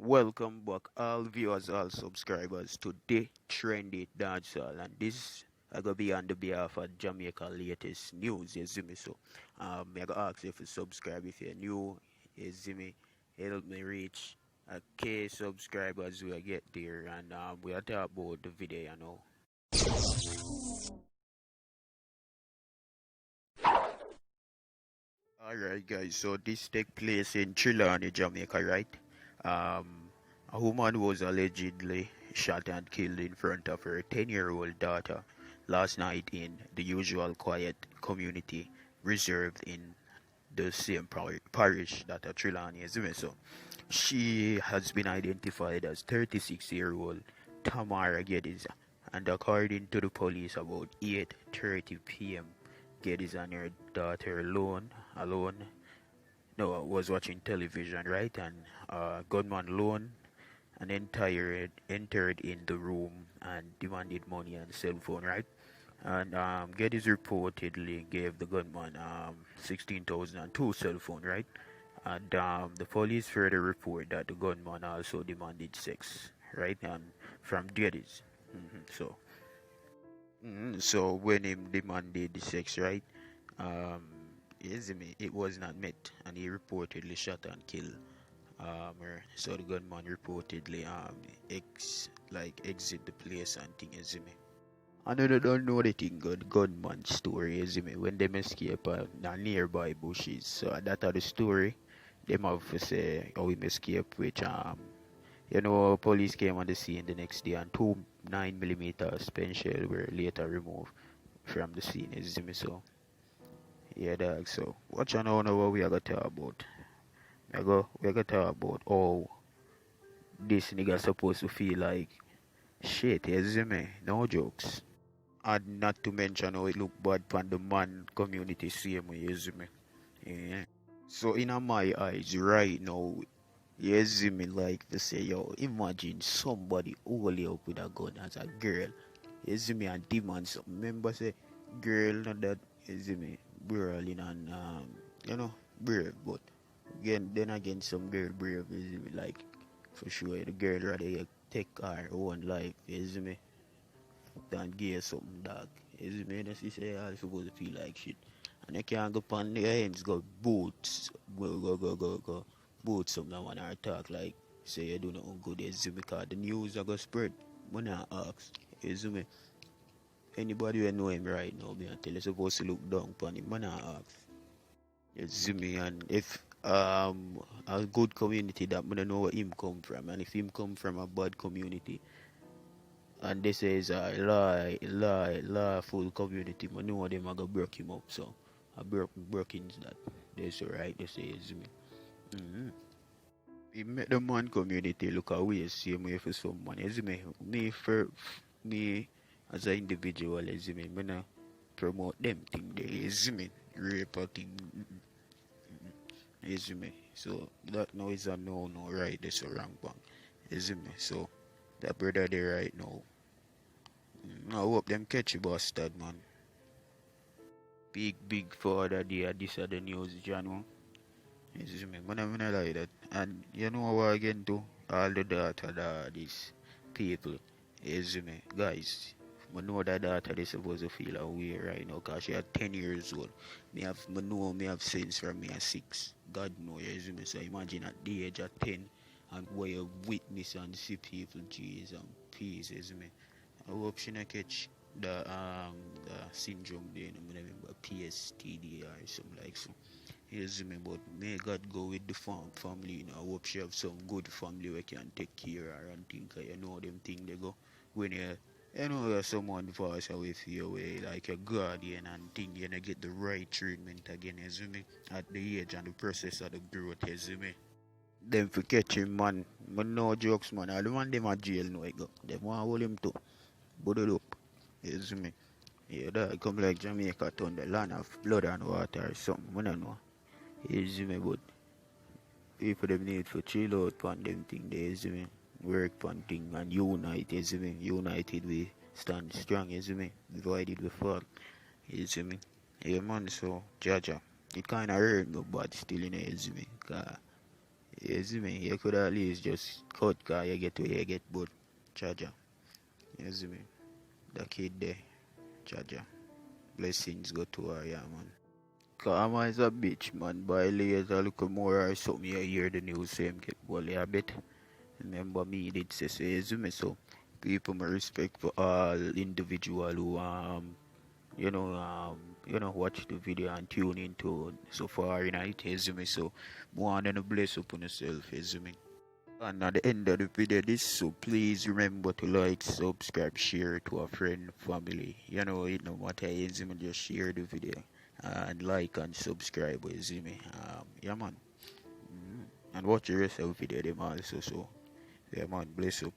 Welcome back, all viewers, all subscribers to the Trendy Dancehall, and this I gonna be on the behalf of Jamaica latest news. You see me, so I gonna ask you to subscribe if you're new. You see me, help me reach a K subscribers. We get there, and we are talk about the video, you know. Alright, guys, so this take place in Trelawny, Jamaica, right? Um, a woman was allegedly shot and killed in front of her 10-year-old daughter last night in the usual quiet community reserved in the same parish that a Trelawny is in. So she has been identified as 36-year-old Tamara Geddes, and according to the police, about 8:30 p.m., Geddes and her daughter alone, no, was watching television, right? And gunman Lone and entered in the room and demanded money and cell phone, right? And Geddes reportedly gave the gunman 16,000 and two cell phone, right? And the police further report that the gunman also demanded sex, right? And from Geddes. So, so when he demanded the sex, right? Um, it was not met, and he reportedly shot and killed her. So the gunman reportedly exit the place and thing, you see me. I know they don't know the thing good gunman story, you see me, when them escape nearby bushes. So that are the story. Them have to say how him escape, which police came on the scene the next day, and two 9mm spent shell were later removed from the scene, you see me. So yeah, dog. So what you know what we are gonna talk about? We are gonna talk about how this nigga supposed to feel like shit, you see me? No jokes. And not to mention how it look bad for the man community same way, you see me? Yeah. So in my eyes right now, you see me, like to say, yo, imagine somebody only up with a gun as a girl. You see me, and demand something. Remember say girl not that, you see me, brawling and brave, but then again some girl brave, you see me, like for sure the girl rather take her own life, you see me, than give something dog. You see me, that's say all supposed to feel like shit. And you can't go on the ends, go boots, go boots something when I talk like say you do nothing good, you see me, because the news are gonna spread. When I ask, you see me, anybody who know him right now, me I tell you supposed to look down upon him, when I ask. You see me, and if a good community that I don't know where him come from, and if him come from a bad community, and this is a lawful community, I know them are gonna break him up. So I breakings that they say right, they say, you see me. He make the man community look away same way for someone, you see me. Me as an individual, you see me, I not promote them thing there, you see me. Rape a thing, you see me. So that now is a no right, that's a wrong bang. You see me. So that brother there right now. I hope them catch you bastard, man. Big for other day, this are the news, John. You see me, man, I'm not like that. And you know what again too? All the data that these people, you see me, guys. I know that daughter they supposed to feel away right now because she had 10 years old. Me have sense from me at 6. God know, you see me. So imagine at the age of 10 and where you witness and see people, Jesus and peace, you see me. I hope she not catch the syndrome there, I remember PSTD or something like so. You see me, but may God go with the family, you know. I hope she have some good family where can take care of her and think, you know them thing they go when someone pass away for you way like a guardian and thing, you know, get the right treatment again, you see me, at the age and the process of the growth, you see me. Them for catch him, man. But no jokes, man. All the man them at jail now, go. Them want hold him too. Put it up. You see me? Yeah, that come like Jamaica turn the land of blood and water or something. I don't know. You see me? But people them need for chill out on them thing. They, you see me? Work on thing and unite. You see me? United we stand strong. You see me? Divided we fall. You see me? Yeah, man. So, Jaja. It kind of hurt me, but still, you know, you see me? 'Cause You see me? You could at least just cut car you get where you get but charger. You see me? The kid there, charger. Blessings go to her, yeah man. Karma is a bitch man, by layers a little more or something you hear the news same get bully a bit. Remember me did say so you see me so people my respect for all individual who you know watch the video and tune into so far in it, you see me so more than a bless upon yourself, you see me. And at the end of the video, this so please remember to like, subscribe, share to a friend, family. You know, it no matter you see me, just share the video and like and subscribe. You see me, yeah man. And watch the rest of the video them also. So yeah man, bless up.